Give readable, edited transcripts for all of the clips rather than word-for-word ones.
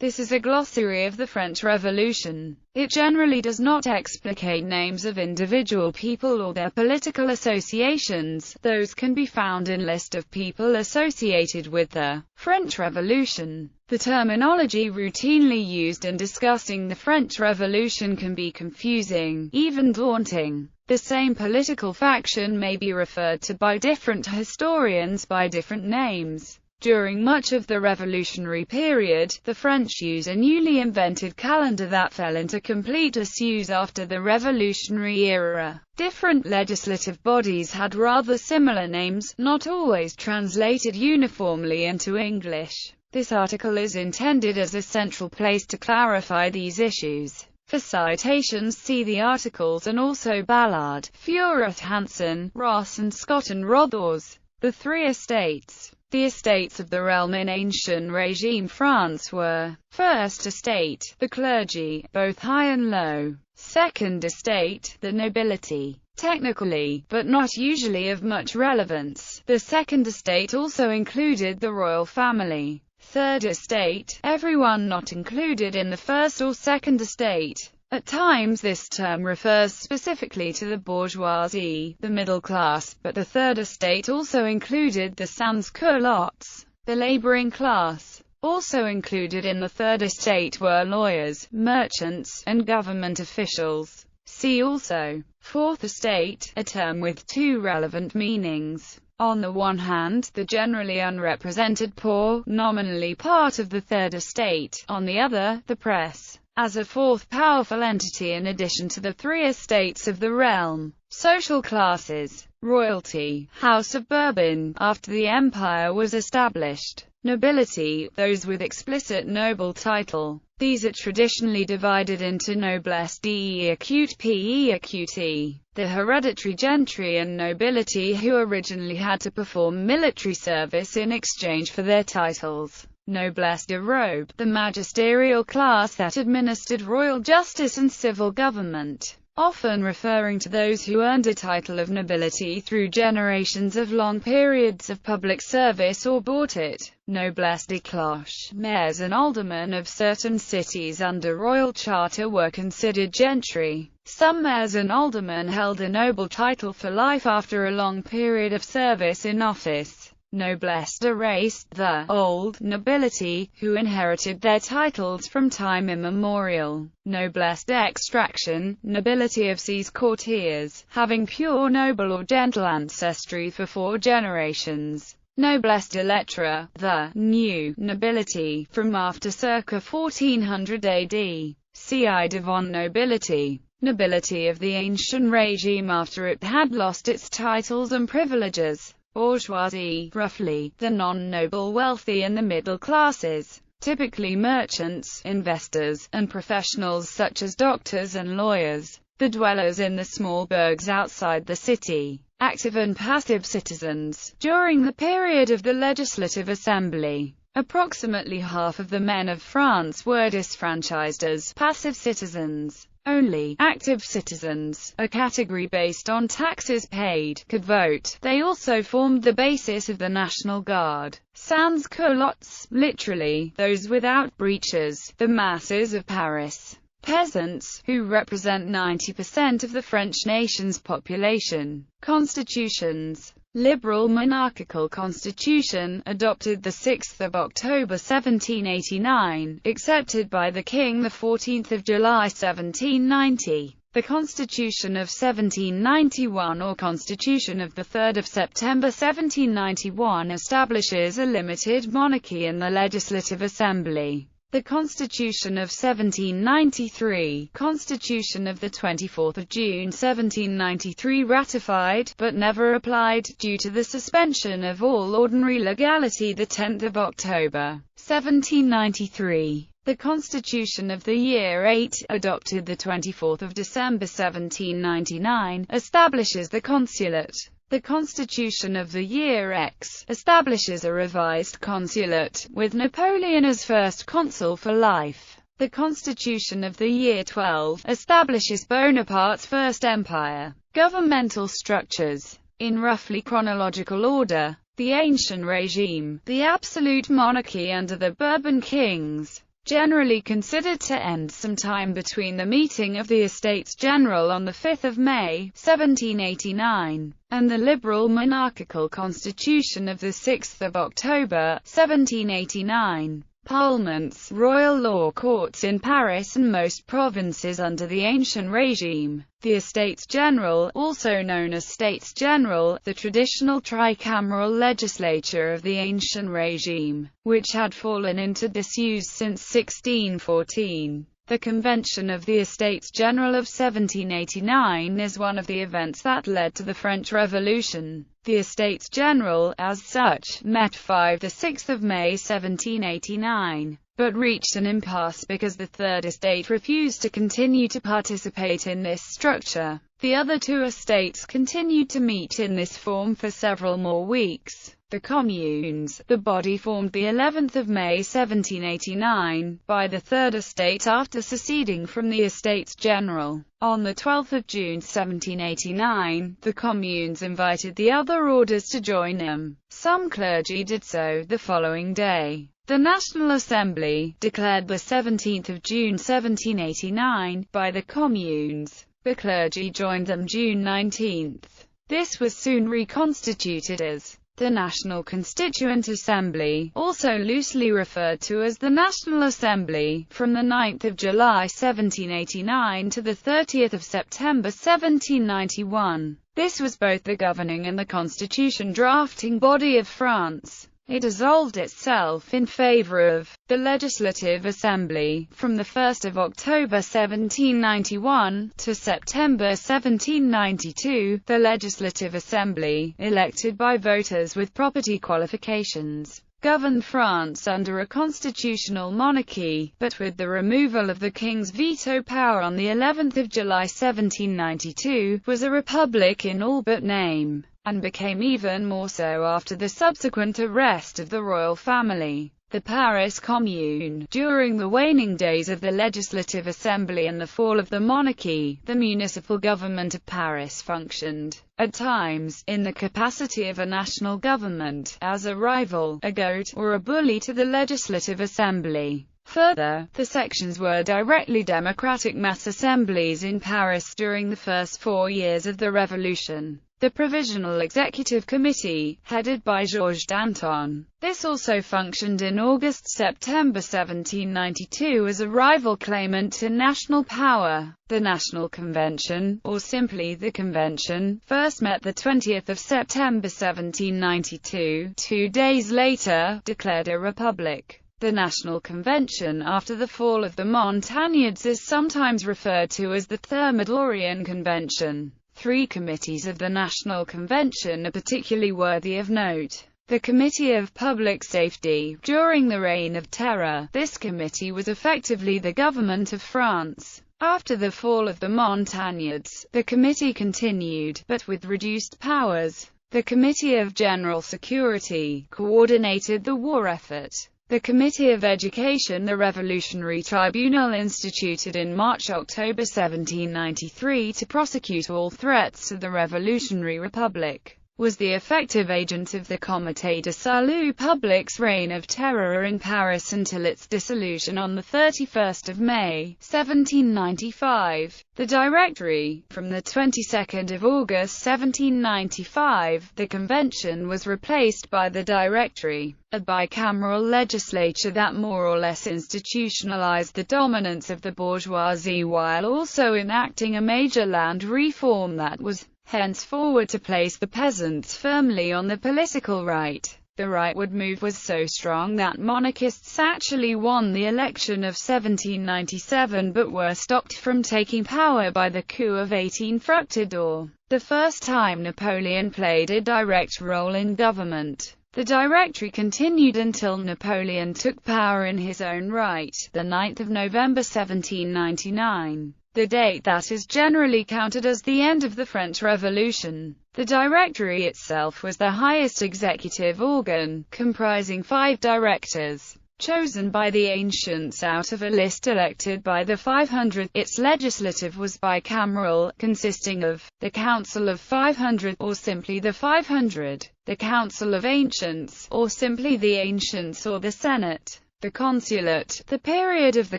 This is a glossary of the French Revolution. It generally does not explicate names of individual people or their political associations. Those can be found in list of people associated with the French Revolution. The terminology routinely used in discussing the French Revolution can be confusing, even daunting. The same political faction may be referred to by different historians by different names. During much of the revolutionary period, the French used a newly invented calendar that fell into complete disuse after the revolutionary era. Different legislative bodies had rather similar names, not always translated uniformly into English. This article is intended as a central place to clarify these issues. For citations, see the articles and also Ballard, Fureth, Hansen, Ross and Scott and Rothers. The Three Estates. The estates of the realm in ancient regime France were: First Estate, the clergy, both high and low. Second Estate, the nobility. Technically, but not usually of much relevance, the Second Estate also included the royal family. Third Estate, everyone not included in the First or Second Estate. At times this term refers specifically to the bourgeoisie, the middle class, but the Third Estate also included the sans-culottes, the laboring class. Also included in the Third Estate were lawyers, merchants, and government officials. See also Fourth Estate, a term with two relevant meanings. On the one hand, the generally unrepresented poor, nominally part of the Third Estate; on the other, the press, as a fourth powerful entity in addition to the three estates of the realm. Social classes. Royalty, House of Bourbon, after the empire was established. Nobility, those with explicit noble title. These are traditionally divided into noblesse de acute pe acute, the hereditary gentry, and nobility, who originally had to perform military service in exchange for their titles. Noblesse de robe, the magisterial class that administered royal justice and civil government, often referring to those who earned a title of nobility through generations of long periods of public service or bought it. Noblesse de cloche, mayors and aldermen of certain cities under royal charter were considered gentry. Some mayors and aldermen held a noble title for life after a long period of service in office. Noblesse de race, the old nobility, who inherited their titles from time immemorial. Noblesse d'extraction, nobility of seas courtiers, having pure noble or gentle ancestry for 4 generations. Noblesse de lettres, the new nobility, from after circa 1400 AD. Ci devant nobility, nobility of the ancient regime after it had lost its titles and privileges. Bourgeoisie, roughly, the non-noble wealthy and the middle classes, typically merchants, investors, and professionals such as doctors and lawyers. The dwellers in the small burgs outside the city. Active and passive citizens. During the period of the Legislative Assembly, approximately half of the men of France were disfranchised as passive citizens. Only active citizens, a category based on taxes paid, could vote. They also formed the basis of the National Guard. Sans-culottes, literally, those without breeches, the masses of Paris. Peasants, who represent 90% of the French nation's population. Constitutions. Liberal monarchical constitution, adopted 6 October 1789, accepted by the King 14 July 1790. The Constitution of 1791 or Constitution of 3 September 1791 establishes a limited monarchy in the Legislative Assembly. The Constitution of 1793, Constitution of 24 June 1793 ratified, but never applied, due to the suspension of all ordinary legality 10 October 1793. The Constitution of the Year 8, adopted 24 December 1799, establishes the Consulate. The Constitution of the Year X establishes a revised consulate, with Napoleon as first consul for life. The Constitution of the Year 12 establishes Bonaparte's First Empire. Governmental structures. In roughly chronological order: the ancient regime, the absolute monarchy under the Bourbon kings. generally considered to end sometime between the meeting of the Estates General on 5 May, 1789, and the liberal monarchical constitution of 6 October, 1789. Parliaments, royal law courts in Paris and most provinces under the ancient regime. The Estates General, also known as States General, the traditional tricameral legislature of the ancient regime, which had fallen into disuse since 1614. The Convention of the Estates General of 1789 is one of the events that led to the French Revolution. The Estates General, as such, met 5–6 May 1789, but reached an impasse because the Third Estate refused to continue to participate in this structure. The other two estates continued to meet in this form for several more weeks. The Communes, the body formed the 11th of May 1789, by the Third Estate after seceding from the Estates General. On the 12th of June 1789, the Communes invited the other orders to join them. Some clergy did so the following day. The National Assembly, declared the 17th of June 1789, by the Communes. The clergy joined them June 19. This was soon reconstituted as the National Constituent Assembly, also loosely referred to as the National Assembly, from the 9th of July 1789 to the 30th of September 1791. This was both the governing and the constitution drafting body of France. It dissolved itself in favor of the Legislative Assembly, from the 1st of October 1791 to September 1792, the Legislative Assembly, elected by voters with property qualifications, governed France under a constitutional monarchy, but with the removal of the king's veto power on the 11th of July 1792, was a republic in all but name, and became even more so after the subsequent arrest of the royal family. The Paris Commune. During the waning days of the Legislative Assembly and the fall of the monarchy, the municipal government of Paris functioned, at times, in the capacity of a national government, as a rival, a goat, or a bully to the Legislative Assembly. Further, the sections were directly democratic mass assemblies in Paris during the first 4 years of the Revolution. The Provisional Executive Committee, headed by Georges Danton. This also functioned in August–September 1792 as a rival claimant to national power. The National Convention, or simply the Convention, first met the 20th of September 1792. 2 days later, declared a republic. The National Convention after the fall of the Montagnards is sometimes referred to as the Thermidorian Convention. 3 committees of the National Convention are particularly worthy of note. The Committee of Public Safety. During the Reign of Terror, this committee was effectively the government of France. After the fall of the Montagnards, the committee continued, but with reduced powers. The Committee of General Security coordinated the war effort. The Committee of Education. The Revolutionary Tribunal instituted in March–October 1793 to prosecute all threats to the Revolutionary Republic, was the effective agent of the Comité de Salut Public's reign of terror in Paris until its dissolution on 31 May, 1795. The Directory. From the 22nd of August 1795, the Convention was replaced by the Directory, a bicameral legislature that more or less institutionalized the dominance of the bourgeoisie while also enacting a major land reform that was, henceforward, to place the peasants firmly on the political right. The rightward move was so strong that monarchists actually won the election of 1797 but were stopped from taking power by the coup of 18 Fructidor, the first time Napoleon played a direct role in government. The Directory continued until Napoleon took power in his own right, the 9th of November 1799. The date that is generally counted as the end of the French Revolution. The Directory itself was the highest executive organ, comprising 5 directors, chosen by the ancients out of a list elected by the 500. Its legislative was bicameral, consisting of the Council of 500, or simply the 500, the Council of Ancients, or simply the Ancients, or the Senate, The Consulate. The period of the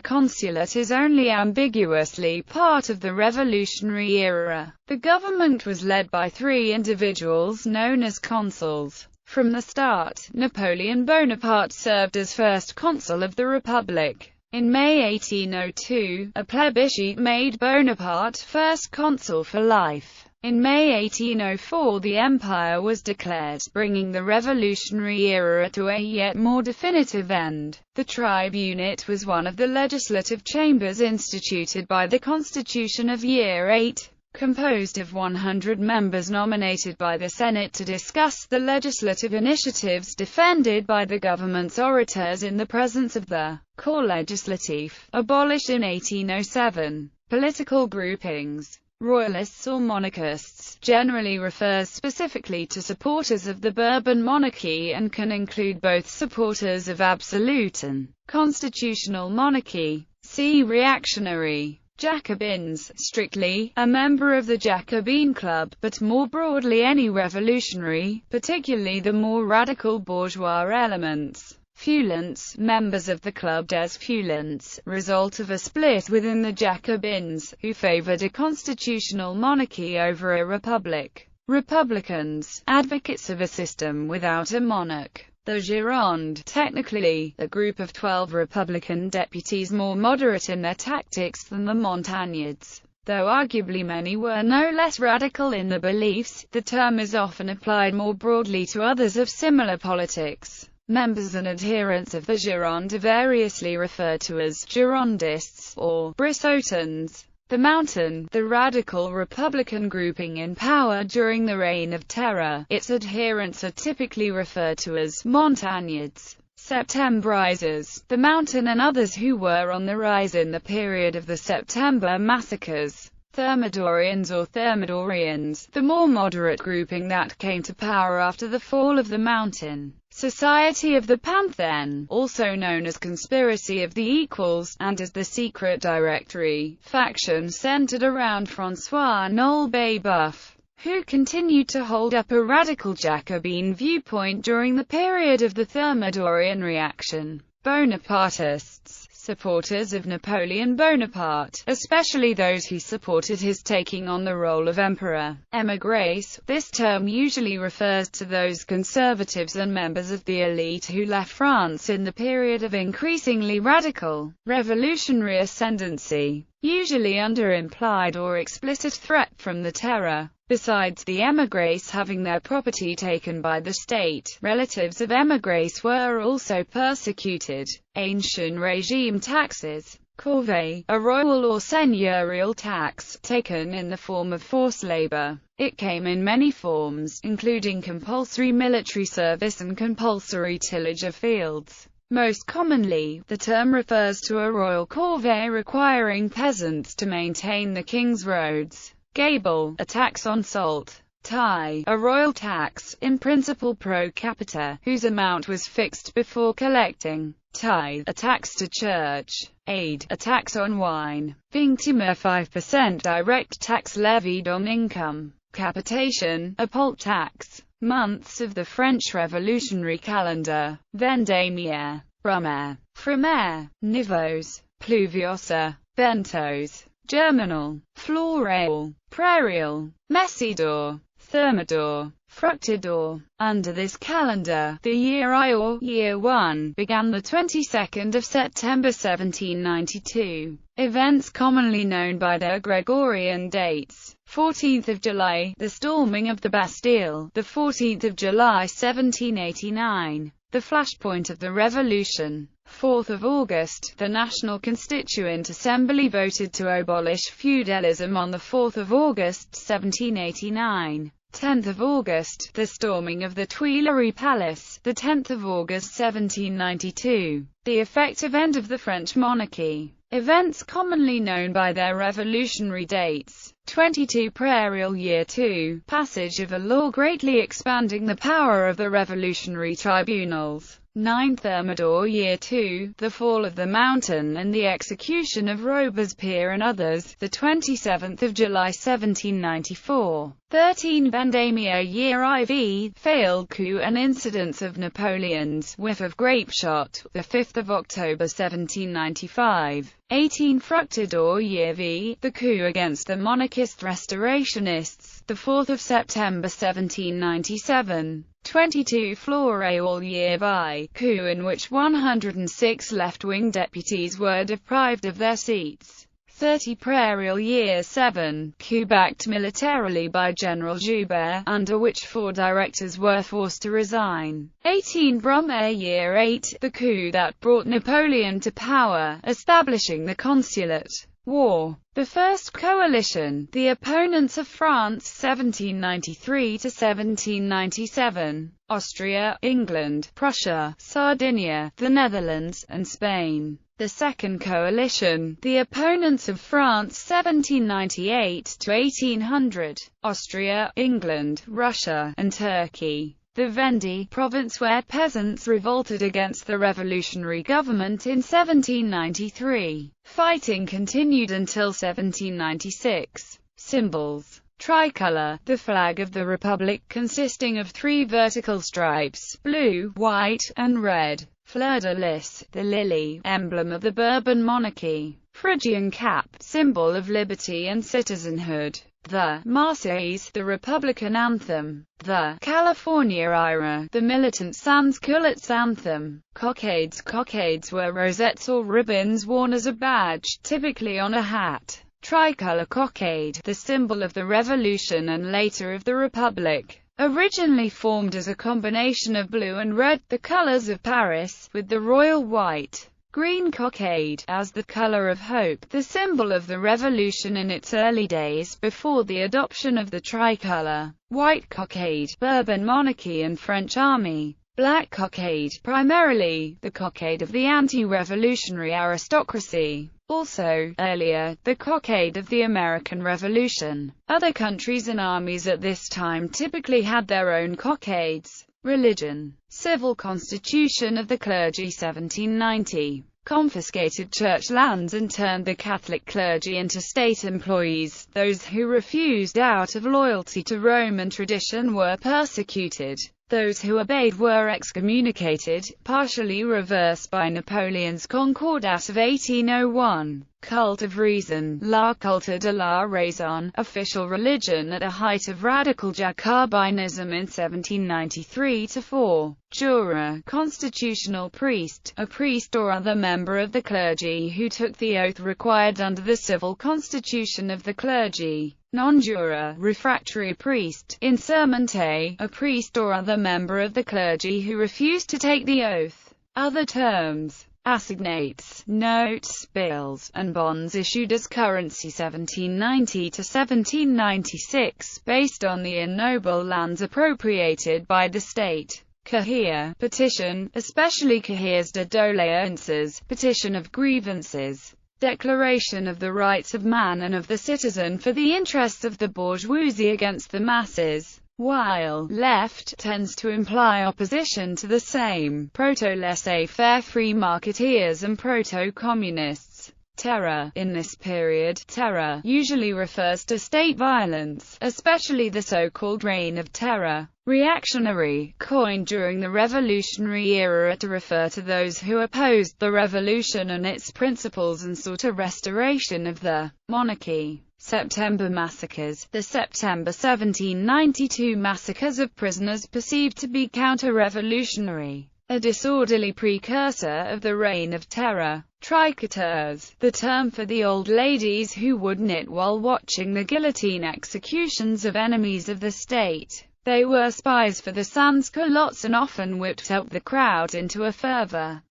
Consulate is only ambiguously part of the revolutionary era. The government was led by three individuals known as consuls. From the start, Napoleon Bonaparte served as first consul of the Republic. In May 1802, a plebiscite made Bonaparte first consul for life. In May 1804 the empire was declared, bringing the revolutionary era to a yet more definitive end. The tribunate was one of the legislative chambers instituted by the Constitution of Year 8, composed of 100 members nominated by the Senate to discuss the legislative initiatives defended by the government's orators in the presence of the Corps Legislatif, abolished in 1807. Political groupings. Royalists or monarchists generally refers specifically to supporters of the Bourbon monarchy and can include both supporters of absolute and constitutional monarchy. See reactionary. Jacobins, strictly, a member of the Jacobin Club, but more broadly any revolutionary, particularly the more radical bourgeois elements. Feuillants, members of the Club des Feuillants, result of a split within the Jacobins, who favored a constitutional monarchy over a republic. Republicans, advocates of a system without a monarch. The Gironde, technically, a group of 12 Republican deputies more moderate in their tactics than the Montagnards. Though arguably many were no less radical in their beliefs, the term is often applied more broadly to others of similar politics. Members and adherents of the Gironde are variously referred to as Girondists or Brissotins. The Mountain, the radical Republican grouping in power during the Reign of Terror, its adherents are typically referred to as Montagnards. Septembrisers, the Mountain and others who were on the rise in the period of the September massacres. Thermidorians or Thermidorians, the more moderate grouping that came to power after the fall of the Mountain. Society of the Pantheon, also known as Conspiracy of the Equals, and as the Secret Directory, faction centered around François Noble, who continued to hold up a radical Jacobin viewpoint during the period of the Thermidorian reaction. Bonapartists, supporters of Napoleon Bonaparte, especially those who supported his taking on the role of emperor. Émigrés, this term usually refers to those conservatives and members of the elite who left France in the period of increasingly radical, revolutionary ascendancy, usually under implied or explicit threat from the terror. Besides the émigrés having their property taken by the state, relatives of émigrés were also persecuted. Ancien régime taxes. Corvée, a royal or seigneurial tax, taken in the form of forced labor. It came in many forms, including compulsory military service and compulsory tillage of fields. Most commonly, the term refers to a royal corvée requiring peasants to maintain the king's roads. Gabel, a tax on salt. Taille, a royal tax, in principle pro capita, whose amount was fixed before collecting. Tithe, a tax to church. Aid, a tax on wine. Vingtième, a 5% direct tax levied on income. Capitation, a poll tax. Months of the French Revolutionary calendar. Vendémiaire, Brumaire, Frimaire, Nivose, Pluviosa, Bentos. Germinal, Floréal, Prairial, Messidor, Thermidor, Fructidor. Under this calendar, the year I or Year 1 began the 22nd of September 1792. Events commonly known by their Gregorian dates. 14th of July, the storming of the Bastille. The 14th of July 1789. The flashpoint of the Revolution. 4th of August, the National Constituent Assembly voted to abolish feudalism on the 4th of August 1789. 10th of August, the storming of the Tuileries Palace. The 10th of August 1792. The effective end of the French monarchy. Events commonly known by their revolutionary dates. 22 Prairial Year 2, passage of a law greatly expanding the power of the revolutionary tribunals. 9 Thermidor Year 2, the fall of the mountain and the execution of Robespierre and others, the 27th of July 1794. 13 Vendémiaire Year IV, failed coup and incidents of Napoleon's whiff of grapeshot, the 5th of October 1795. 18 Fructidor Year V, the coup against the monarchist restorationists, the 4th of September 1797. 22 Floréal Year V, coup in which 106 left-wing deputies were deprived of their seats. 30 Prairial Year 7, coup backed militarily by General Joubert, under which 4 directors were forced to resign. 18 Brumaire Year 8, the coup that brought Napoleon to power, establishing the Consulate. War. The First Coalition, the opponents of France 1793 to 1797, Austria, England, Prussia, Sardinia, the Netherlands, and Spain. The Second Coalition, the opponents of France 1798 to 1800, Austria, England, Russia, and Turkey. The Vendée province where peasants revolted against the revolutionary government in 1793. Fighting continued until 1796. Symbols. Tricolour, the flag of the Republic consisting of 3 vertical stripes, blue, white, and red. Fleur de lis, the lily, emblem of the Bourbon monarchy. Phrygian cap, symbol of liberty and citizenhood. The Marseillaise, the Republican anthem. The California Ira, the militant sans-culottes anthem. Cockades. Cockades were rosettes or ribbons worn as a badge, typically on a hat. Tricolour cockade, the symbol of the Revolution and later of the Republic. Originally formed as a combination of blue and red, the colours of Paris, with the royal white. Green cockade, as the colour of hope, the symbol of the Revolution in its early days, before the adoption of the tricolour. White cockade, Bourbon monarchy and French army. Black cockade, primarily, the cockade of the anti-revolutionary aristocracy. Also, earlier, the cockade of the American Revolution. Other countries and armies at this time typically had their own cockades. Religion. Civil Constitution of the Clergy 1790. Confiscated church lands and turned the Catholic clergy into state employees. Those who refused out of loyalty to Roman tradition were persecuted. Those who obeyed were excommunicated, partially reversed by Napoleon's Concordat of 1801. Cult of reason, La Culte de la Raison, official religion at the height of radical Jacobinism in 1793-4. Juror, constitutional priest, a priest or other member of the clergy who took the oath required under the civil constitution of the clergy. Non-juror, refractory priest, insermente, a priest or other member of the clergy who refused to take the oath. Other terms. Assignats, notes, bills, and bonds issued as currency 1790 to 1796, based on the ignoble lands appropriated by the state. Cahier, petition, especially cahiers de doléances, petition of grievances. Declaration of the rights of man and of the citizen for the interests of the bourgeoisie against the masses. While left tends to imply opposition to the same, proto-laissez-faire free marketeers and proto-communists. Terror. In this period, terror usually refers to state violence, especially the so-called Reign of Terror. Reactionary, coined during the Revolutionary era to refer to those who opposed the revolution and its principles and sought a restoration of the monarchy. September massacres. The September 1792 massacres of prisoners perceived to be counter-revolutionary, a disorderly precursor of the Reign of Terror. Tricoteurs, the term for the old ladies who would knit while watching the guillotine executions of enemies of the state. They were spies for the sans-culottes and often whipped up the crowd into a fervor.